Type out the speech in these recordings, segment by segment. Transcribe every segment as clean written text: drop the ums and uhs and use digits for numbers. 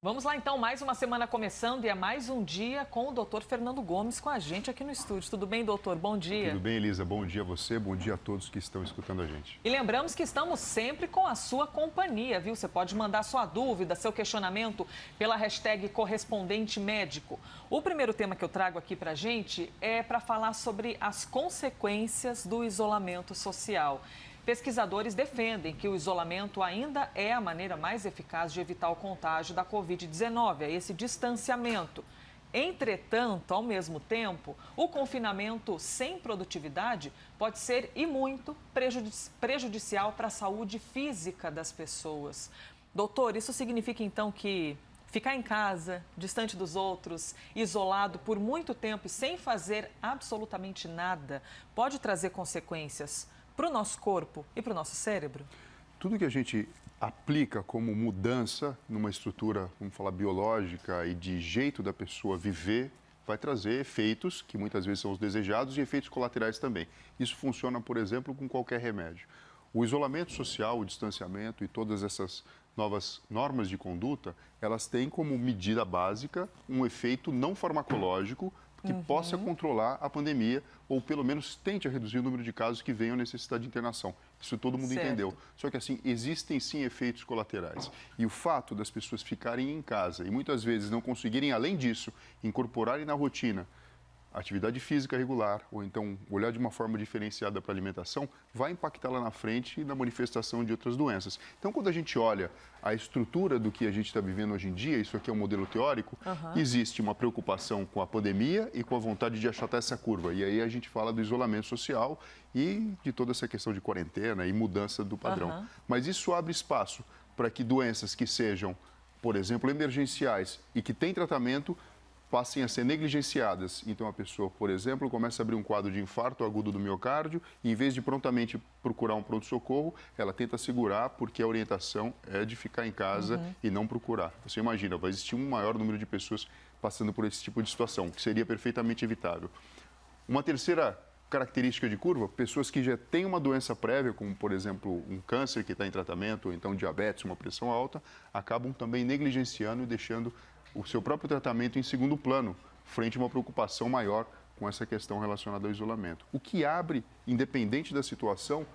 Vamos lá então, mais uma semana começando e é mais um dia com o doutor Fernando Gomes com a gente aqui no estúdio. Tudo bem, doutor? Bom dia. Tudo bem, Elisa? Bom dia a você, bom dia a todos que estão escutando a gente. E lembramos que estamos sempre com a sua companhia, viu? Você pode mandar sua dúvida, seu questionamento pela hashtag correspondente médico. O primeiro tema que eu trago aqui pra gente é para falar sobre as consequências do isolamento social. Pesquisadores defendem que o isolamento ainda é a maneira mais eficaz de evitar o contágio da Covid-19, é esse distanciamento. Entretanto, ao mesmo tempo, o confinamento sem produtividade pode ser e muito prejudicial para a saúde física das pessoas. Doutor, isso significa então que ficar em casa, distante dos outros, isolado por muito tempo e sem fazer absolutamente nada, pode trazer consequências para o nosso corpo e para o nosso cérebro? Tudo que a gente aplica como mudança numa estrutura, vamos falar, biológica e de jeito da pessoa viver, vai trazer efeitos que muitas vezes são os desejados e efeitos colaterais também. Isso funciona, por exemplo, com qualquer remédio. O isolamento social, o distanciamento e todas essas novas normas de conduta, elas têm como medida básica um efeito não farmacológico que possa controlar a pandemia ou pelo menos tente a reduzir o número de casos que venham a necessitar de internação. Isso todo mundo entendeu. Só que assim, existem sim efeitos colaterais. E o fato das pessoas ficarem em casa e muitas vezes não conseguirem, além disso, incorporarem na rotina atividade física regular, ou então olhar de uma forma diferenciada para a alimentação, vai impactar lá na frente na manifestação de outras doenças. Então, quando a gente olha a estrutura do que a gente está vivendo hoje em dia, isso aqui é um modelo teórico, existe uma preocupação com a pandemia e com a vontade de achatar essa curva. E aí a gente fala do isolamento social e de toda essa questão de quarentena e mudança do padrão. Mas isso abre espaço para que doenças que sejam, por exemplo, emergenciais e que têm tratamento, passem a ser negligenciadas. Então, a pessoa, por exemplo, começa a abrir um quadro de infarto agudo do miocárdio e, em vez de prontamente procurar um pronto-socorro, ela tenta segurar porque a orientação é de ficar em casa e não procurar. Você imagina, vai existir um maior número de pessoas passando por esse tipo de situação, que seria perfeitamente evitável. Uma terceira característica de curva, pessoas que já têm uma doença prévia, como, por exemplo, um câncer que está em tratamento, ou então diabetes, uma pressão alta, acabam também negligenciando e deixando o seu próprio tratamento em segundo plano, frente a uma preocupação maior com essa questão relacionada ao isolamento. O que abre, independente da situação,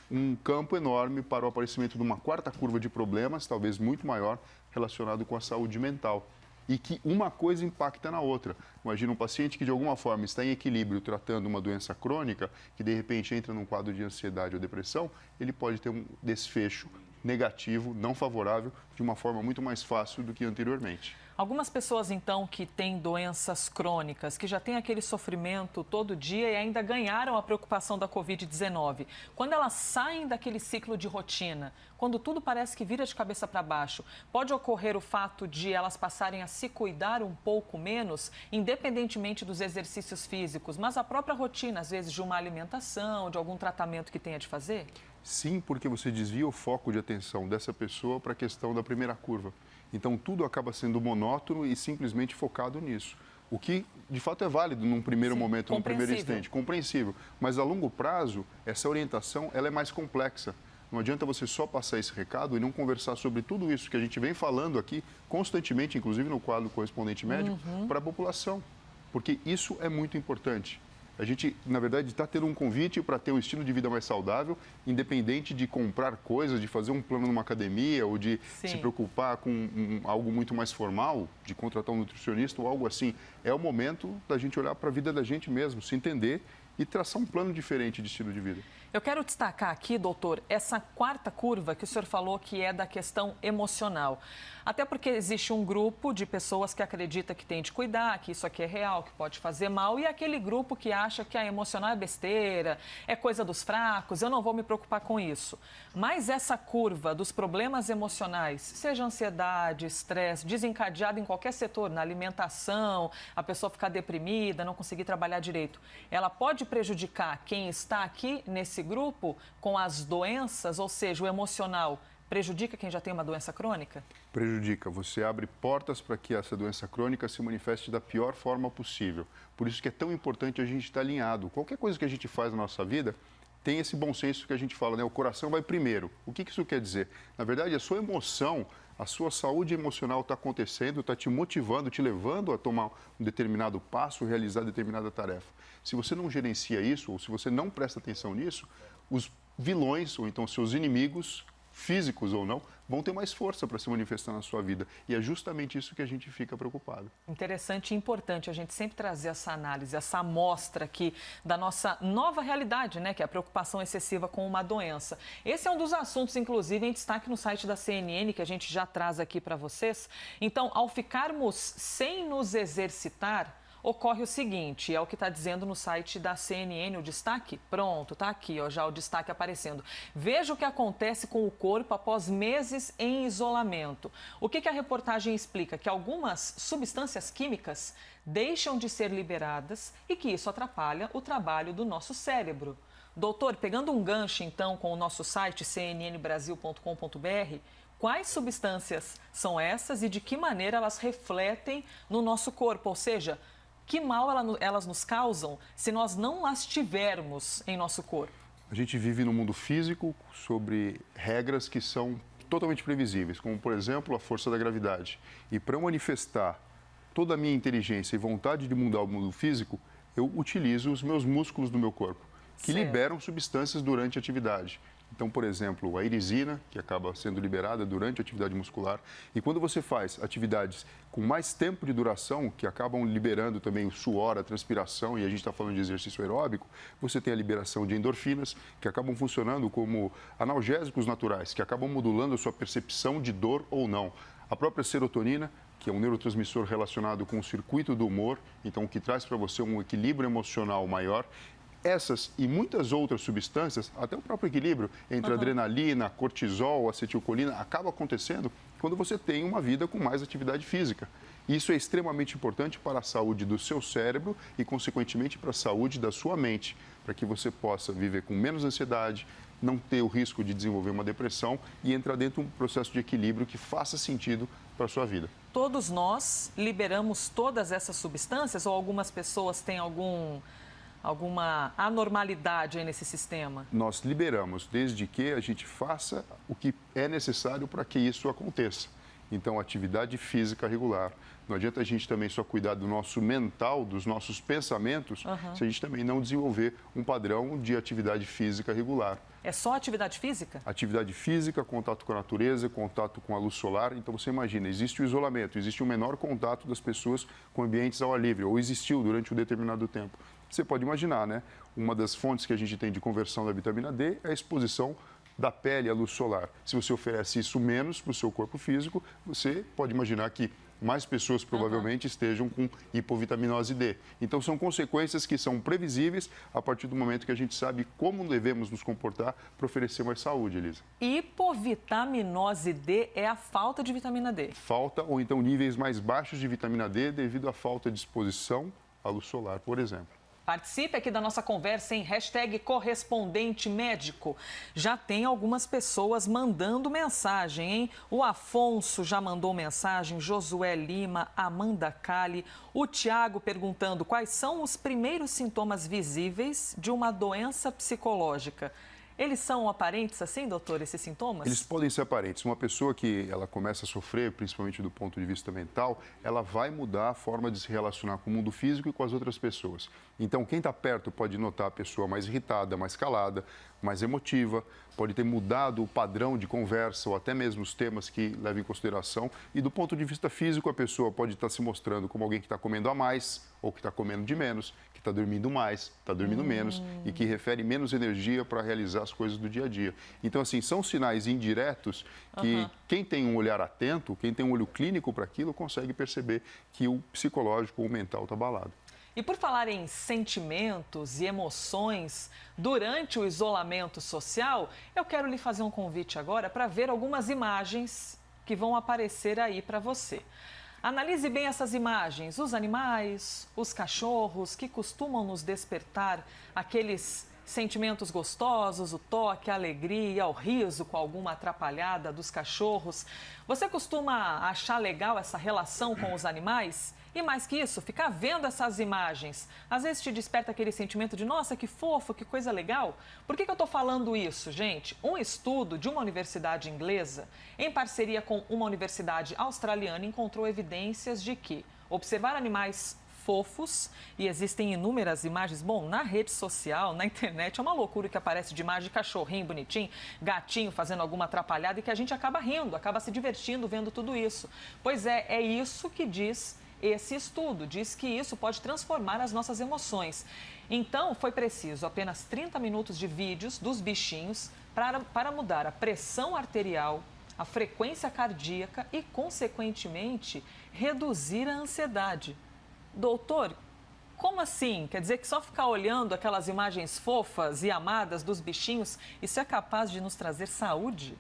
um campo enorme para o aparecimento de uma quarta curva de problemas, talvez muito maior, relacionado com a saúde mental. E que uma coisa impacta na outra. Imagina um paciente que de alguma forma está em equilíbrio tratando uma doença crônica, que de repente entra num quadro de ansiedade ou depressão, ele pode ter um desfecho negativo, não favorável, de uma forma muito mais fácil do que anteriormente. Algumas pessoas, então, que têm doenças crônicas, que já têm aquele sofrimento todo dia e ainda ganharam a preocupação da Covid-19, quando elas saem daquele ciclo de rotina, quando tudo parece que vira de cabeça para baixo, pode ocorrer o fato de elas passarem a se cuidar um pouco menos, independentemente dos exercícios físicos, mas a própria rotina, às vezes, de uma alimentação, de algum tratamento que tenha de fazer? Sim, porque você desvia o foco de atenção dessa pessoa para a questão da primeira curva. Então, tudo acaba sendo monótono e simplesmente focado nisso. O que, de fato, é válido num primeiro momento, num primeiro instante, compreensível. Mas, a longo prazo, essa orientação ela é mais complexa. Não adianta você só passar esse recado e não conversar sobre tudo isso que a gente vem falando aqui constantemente, inclusive no quadro correspondente médico, para a população. Porque isso é muito importante. A gente, na verdade, está tendo um convite para ter um estilo de vida mais saudável, independente de comprar coisas, de fazer um plano numa academia ou de se preocupar com algo muito mais formal, de contratar um nutricionista ou algo assim. É o momento da gente olhar para a vida da gente mesmo, se entender e traçar um plano diferente de estilo de vida. Eu quero destacar aqui, doutor, essa quarta curva que o senhor falou que é da questão emocional. Até porque existe um grupo de pessoas que acredita que tem de cuidar, que isso aqui é real, que pode fazer mal, e aquele grupo que acha que a emocional é besteira, é coisa dos fracos, eu não vou me preocupar com isso. Mas essa curva dos problemas emocionais, seja ansiedade, estresse, desencadeado em qualquer setor, na alimentação, a pessoa ficar deprimida, não conseguir trabalhar direito, ela pode prejudicar quem está aqui nesse grupo com as doenças, ou seja, o emocional prejudica quem já tem uma doença crônica? Prejudica. Você abre portas para que essa doença crônica se manifeste da pior forma possível. Por isso que é tão importante a gente estar alinhado. Qualquer coisa que a gente faz na nossa vida tem esse bom senso que a gente fala, né? O coração vai primeiro. O que isso quer dizer? Na verdade, a sua emoção, a sua saúde emocional está acontecendo, está te motivando, te levando a tomar um determinado passo, realizar determinada tarefa. Se você não gerencia isso, ou se você não presta atenção nisso, os vilões, ou então seus inimigos, físicos ou não, vão ter mais força para se manifestar na sua vida. E é justamente isso que a gente fica preocupado. Interessante e importante a gente sempre trazer essa análise, essa amostra aqui da nossa nova realidade, né? Que é a preocupação excessiva com uma doença. Esse é um dos assuntos, inclusive, em destaque no site da CNN, que a gente já traz aqui para vocês. Então, ao ficarmos sem nos exercitar, ocorre o seguinte, é o que está dizendo no site da CNN, o destaque? Pronto, está aqui, ó, já o destaque aparecendo. Veja o que acontece com o corpo após meses em isolamento. O que a reportagem explica? Que algumas substâncias químicas deixam de ser liberadas e que isso atrapalha o trabalho do nosso cérebro. Doutor, pegando um gancho então com o nosso site cnnbrasil.com.br, quais substâncias são essas e de que maneira elas refletem no nosso corpo? Ou seja, que mal elas nos causam se nós não as tivermos em nosso corpo? A gente vive no mundo físico sobre regras que são totalmente previsíveis, como, por exemplo, a força da gravidade. E para eu manifestar toda a minha inteligência e vontade de mudar o mundo físico, eu utilizo os meus músculos do meu corpo, que liberam substâncias durante a atividade. Então, por exemplo, a irisina, que acaba sendo liberada durante a atividade muscular. E quando você faz atividades com mais tempo de duração, que acabam liberando também o suor, a transpiração, e a gente está falando de exercício aeróbico, você tem a liberação de endorfinas, que acabam funcionando como analgésicos naturais, que acabam modulando a sua percepção de dor ou não. A própria serotonina, que é um neurotransmissor relacionado com o circuito do humor, então o que traz para você um equilíbrio emocional maior. Essas e muitas outras substâncias, até o próprio equilíbrio entre adrenalina, cortisol, acetilcolina, acaba acontecendo quando você tem uma vida com mais atividade física. Isso é extremamente importante para a saúde do seu cérebro e, consequentemente, para a saúde da sua mente, para que você possa viver com menos ansiedade, não ter o risco de desenvolver uma depressão e entrar dentro de um processo de equilíbrio que faça sentido para a sua vida. Todos nós liberamos todas essas substâncias ou algumas pessoas têm alguma anormalidade aí nesse sistema? Nós liberamos, desde que a gente faça o que é necessário para que isso aconteça. Então, atividade física regular. Não adianta a gente também só cuidar do nosso mental, dos nossos pensamentos, se a gente também não desenvolver um padrão de atividade física regular. É só atividade física? Atividade física, contato com a natureza, contato com a luz solar. Então, você imagina, existe o isolamento, existe um menor contato das pessoas com ambientes ao ar livre, ou existiu durante um determinado tempo. Você pode imaginar, né? Uma das fontes que a gente tem de conversão da vitamina D é a exposição da pele à luz solar. Se você oferece isso menos para o seu corpo físico, você pode imaginar que mais pessoas provavelmente estejam com hipovitaminose D. Então, são consequências que são previsíveis a partir do momento que a gente sabe como devemos nos comportar para oferecer mais saúde, Elisa. Hipovitaminose D é a falta de vitamina D? Falta ou então níveis mais baixos de vitamina D devido à falta de exposição à luz solar, por exemplo. Participe aqui da nossa conversa em #correspondente médico. Já tem algumas pessoas mandando mensagem, hein? O Afonso já mandou mensagem, Josué Lima, Amanda Cali, o Tiago perguntando quais são os primeiros sintomas visíveis de uma doença psicológica. Eles são aparentes assim, doutor, esses sintomas? Eles podem ser aparentes. Uma pessoa que ela começa a sofrer, principalmente do ponto de vista mental, ela vai mudar a forma de se relacionar com o mundo físico e com as outras pessoas. Então, quem está perto pode notar a pessoa mais irritada, mais calada, mais emotiva, pode ter mudado o padrão de conversa ou até mesmo os temas que levam em consideração. E do ponto de vista físico, a pessoa pode estar se mostrando como alguém que está comendo a mais ou que está comendo de menos, que está dormindo mais, está dormindo menos e que refere menos energia para realizar as coisas do dia a dia. Então, assim, são sinais indiretos que quem tem um olhar atento, quem tem um olho clínico para aquilo, consegue perceber que o psicológico ou o mental está abalado. E por falar em sentimentos e emoções durante o isolamento social, eu quero lhe fazer um convite agora para ver algumas imagens que vão aparecer aí para você. Analise bem essas imagens, os animais, os cachorros que costumam nos despertar aqueles sentimentos gostosos, o toque, a alegria, o riso com alguma atrapalhada dos cachorros. Você costuma achar legal essa relação com os animais? E mais que isso, ficar vendo essas imagens, às vezes te desperta aquele sentimento de, nossa, que fofo, que coisa legal. Por que eu estou falando isso, gente? Um estudo de uma universidade inglesa, em parceria com uma universidade australiana, encontrou evidências de que observar animais fofos, e existem inúmeras imagens, bom, na rede social, na internet, é uma loucura que aparece de imagem de cachorrinho bonitinho, gatinho fazendo alguma atrapalhada e que a gente acaba rindo, acaba se divertindo vendo tudo isso. Pois é isso que diz esse estudo, diz que isso pode transformar as nossas emoções. Então, foi preciso apenas 30 minutos de vídeos dos bichinhos para mudar a pressão arterial, a frequência cardíaca e, consequentemente, reduzir a ansiedade. Doutor, como assim? Quer dizer que só ficar olhando aquelas imagens fofas e amadas dos bichinhos, isso é capaz de nos trazer saúde?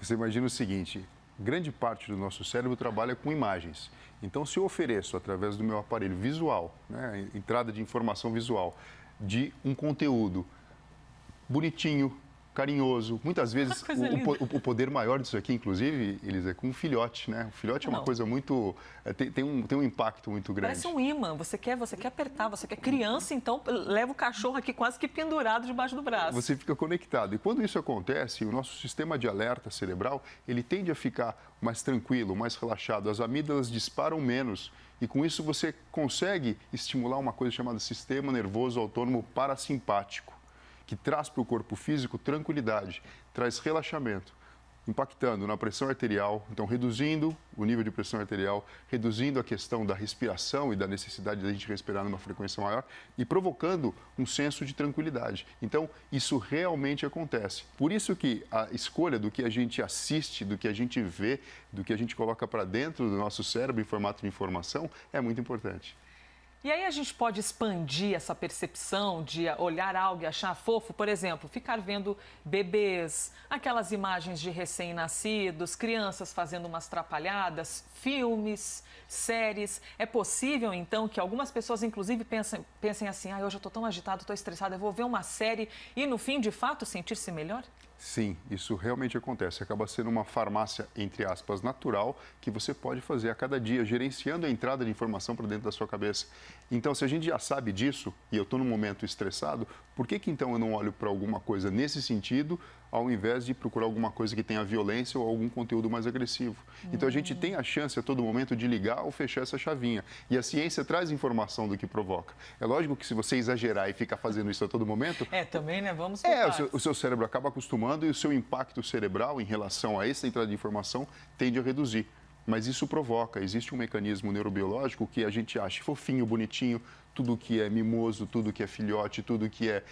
Você imagina o seguinte, grande parte do nosso cérebro trabalha com imagens. Então, se eu ofereço, através do meu aparelho visual, né, entrada de informação visual, de um conteúdo bonitinho, carinhoso, muitas vezes o poder maior disso aqui, inclusive, Elisa, é com um filhote, né? O filhote é uma coisa muito... tem um impacto muito grande. Parece um imã, você quer apertar, você quer criança, então leva o cachorro aqui quase que pendurado debaixo do braço. Você fica conectado. E quando isso acontece, o nosso sistema de alerta cerebral, ele tende a ficar mais tranquilo, mais relaxado. As amígdalas disparam menos e com isso você consegue estimular uma coisa chamada sistema nervoso autônomo parasimpático, que traz para o corpo físico tranquilidade, traz relaxamento, impactando na pressão arterial, então reduzindo o nível de pressão arterial, reduzindo a questão da respiração e da necessidade de a gente respirar numa frequência maior e provocando um senso de tranquilidade. Então, isso realmente acontece. Por isso que a escolha do que a gente assiste, do que a gente vê, do que a gente coloca para dentro do nosso cérebro em formato de informação é muito importante. E aí a gente pode expandir essa percepção de olhar algo e achar fofo, por exemplo, ficar vendo bebês, aquelas imagens de recém-nascidos, crianças fazendo umas trapalhadas, filmes, séries. É possível, então, que algumas pessoas, inclusive, pensem assim, hoje eu estou tão agitado, estou estressado, eu vou ver uma série e, no fim, de fato, sentir-se melhor? Sim, isso realmente acontece. Acaba sendo uma farmácia, entre aspas, natural, que você pode fazer a cada dia, gerenciando a entrada de informação para dentro da sua cabeça. Então, se a gente já sabe disso, e eu estou num momento estressado, por que então eu não olho para alguma coisa nesse sentido, ao invés de procurar alguma coisa que tenha violência ou algum conteúdo mais agressivo? Então, a gente tem a chance a todo momento de ligar ou fechar essa chavinha. E a ciência traz informação do que provoca. É lógico que se você exagerar e ficar fazendo isso a todo momento... também, né? Vamos o seu cérebro acaba acostumando e o seu impacto cerebral em relação a essa entrada de informação tende a reduzir. Mas isso provoca, existe um mecanismo neurobiológico que a gente acha fofinho, bonitinho, tudo que é mimoso, tudo que é filhote, tudo que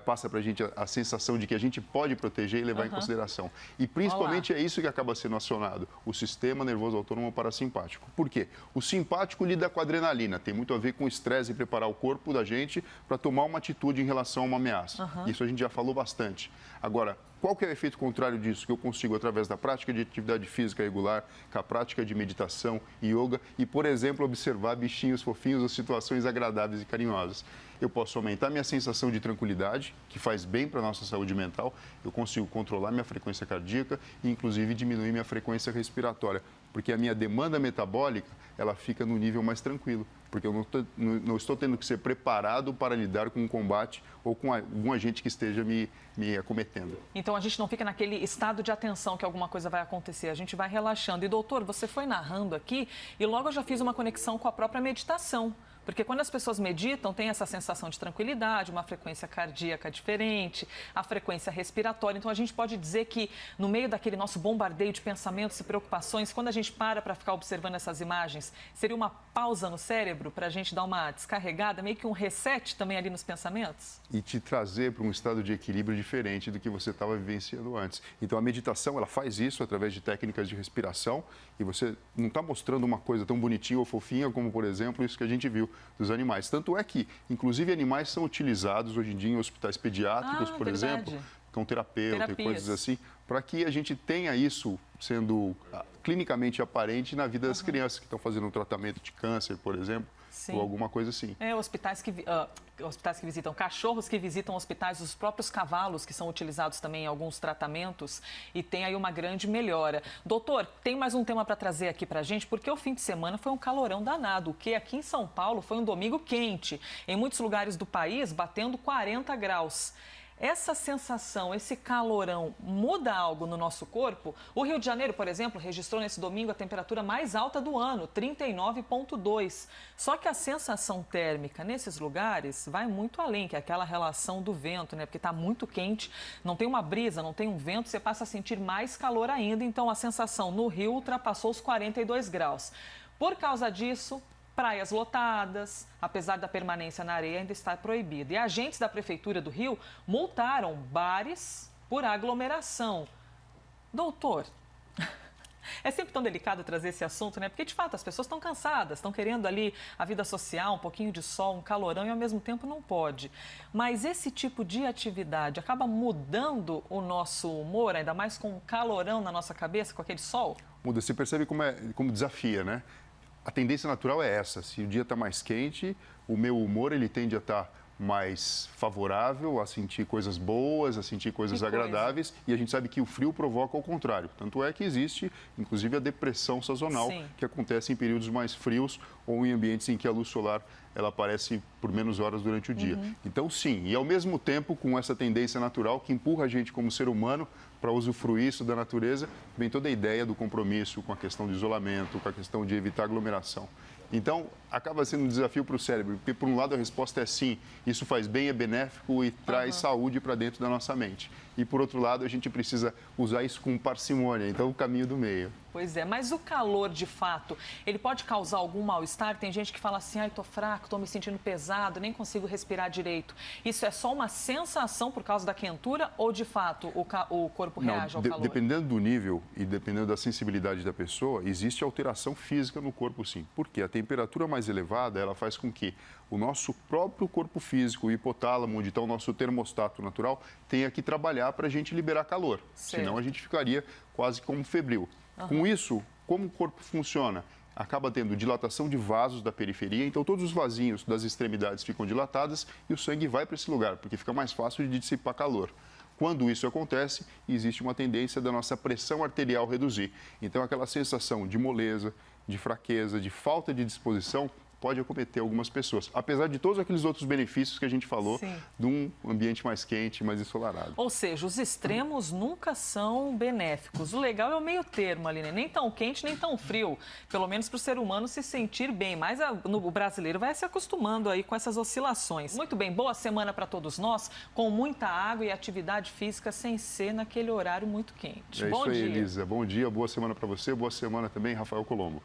passa para a gente a sensação de que a gente pode proteger e levar em consideração. E principalmente é isso que acaba sendo acionado, o sistema nervoso autônomo parasimpático. Por quê? O simpático lida com a adrenalina, tem muito a ver com o estresse e preparar o corpo da gente para tomar uma atitude em relação a uma ameaça. Isso a gente já falou bastante. Agora, qual que é o efeito contrário disso que eu consigo através da prática de atividade física regular, com a prática de meditação, yoga e, por exemplo, observar bichinhos fofinhos ou situações agradáveis e carinhosas? Eu posso aumentar minha sensação de tranquilidade, que faz bem para a nossa saúde mental, eu consigo controlar minha frequência cardíaca e, inclusive, diminuir minha frequência respiratória, porque a minha demanda metabólica, ela fica no nível mais tranquilo, porque eu não estou tendo que ser preparado para lidar com um combate ou com algum agente que esteja me acometendo. Então, a gente não fica naquele estado de atenção que alguma coisa vai acontecer, a gente vai relaxando. E, doutor, você foi narrando aqui e logo eu já fiz uma conexão com a própria meditação. Porque quando as pessoas meditam, tem essa sensação de tranquilidade, uma frequência cardíaca diferente, a frequência respiratória. Então, a gente pode dizer que no meio daquele nosso bombardeio de pensamentos e preocupações, quando a gente para ficar observando essas imagens, seria uma pausa no cérebro para a gente dar uma descarregada, meio que um reset também ali nos pensamentos? E te trazer para um estado de equilíbrio diferente do que você estava vivenciando antes. Então, a meditação, ela faz isso através de técnicas de respiração e você não está mostrando uma coisa tão bonitinha ou fofinha como, por exemplo, isso que a gente viu dos animais. Tanto é que, inclusive, animais são utilizados hoje em dia em hospitais pediátricos, por exemplo, com terapeuta e coisas assim, para que a gente tenha isso sendo clinicamente aparente na vida das crianças que estão fazendo um tratamento de câncer, por exemplo. Sim. ou alguma coisa assim. Hospitais que visitam, cachorros que visitam hospitais, os próprios cavalos que são utilizados também em alguns tratamentos e tem aí uma grande melhora. Doutor, tem mais um tema para trazer aqui para a gente, porque o fim de semana foi um calorão danado, o que aqui em São Paulo foi um domingo quente, em muitos lugares do país batendo 40 graus. Essa sensação, esse calorão, muda algo no nosso corpo? O Rio de Janeiro, por exemplo, registrou nesse domingo a temperatura mais alta do ano, 39,2. Só que a sensação térmica nesses lugares vai muito além, que é aquela relação do vento, né? Porque está muito quente, não tem uma brisa, não tem um vento, você passa a sentir mais calor ainda. Então, a sensação no Rio ultrapassou os 42 graus. Por causa disso, praias lotadas, apesar da permanência na areia ainda estar proibida. E agentes da Prefeitura do Rio multaram bares por aglomeração. Doutor, é sempre tão delicado trazer esse assunto, né? Porque, de fato, as pessoas estão cansadas, estão querendo ali a vida social, um pouquinho de sol, um calorão e, ao mesmo tempo, não pode. Mas esse tipo de atividade acaba mudando o nosso humor, ainda mais com um calorão na nossa cabeça, com aquele sol? Muda, você percebe como desafia, né? A tendência natural é essa. Se o dia está mais quente, o meu humor ele tende a estar mais favorável, a sentir coisas boas, a sentir coisas agradáveis. E a gente sabe que o frio provoca o contrário. Tanto é que existe, inclusive, a depressão sazonal, Sim, que acontece em períodos mais frios ou em ambientes em que a luz solar ela aparece por menos horas durante o dia. Então, sim, e ao mesmo tempo, com essa tendência natural que empurra a gente como ser humano para usufruir isso da natureza, vem toda a ideia do compromisso com a questão de isolamento, com a questão de evitar aglomeração. Então, acaba sendo um desafio para o cérebro, porque, por um lado, a resposta é sim, isso faz bem, é benéfico e traz saúde para dentro da nossa mente. E, por outro lado, a gente precisa usar isso com parcimônia, então, o caminho do meio. Pois é, mas o calor, de fato, ele pode causar algum mal-estar? Tem gente que fala assim, ai, tô fraco, tô me sentindo pesado, nem consigo respirar direito. Isso é só uma sensação por causa da quentura ou, de fato, o corpo reage ao calor? Dependendo do nível e dependendo da sensibilidade da pessoa, existe alteração física no corpo, sim. Porque a temperatura mais elevada, ela faz com que o nosso próprio corpo físico, o hipotálamo, onde está o nosso termostato natural, tenha que trabalhar para a gente liberar calor. Certo. Senão a gente ficaria quase como febril. Com isso, como o corpo funciona? Acaba tendo dilatação de vasos da periferia, então todos os vasinhos das extremidades ficam dilatadas e o sangue vai para esse lugar, porque fica mais fácil de dissipar calor. Quando isso acontece, existe uma tendência da nossa pressão arterial reduzir. Então, aquela sensação de moleza, de fraqueza, de falta de disposição, pode acometer algumas pessoas, apesar de todos aqueles outros benefícios que a gente falou, Sim, de um ambiente mais quente, mais ensolarado. Ou seja, os extremos nunca são benéficos. O legal é o meio termo ali, né? Nem tão quente, nem tão frio. Pelo menos para o ser humano se sentir bem. Mas o brasileiro vai se acostumando aí com essas oscilações. Muito bem, boa semana para todos nós, com muita água e atividade física sem ser naquele horário muito quente. É Bom isso aí, dia. Elisa. Bom dia, boa semana para você, boa semana também, Rafael Colombo.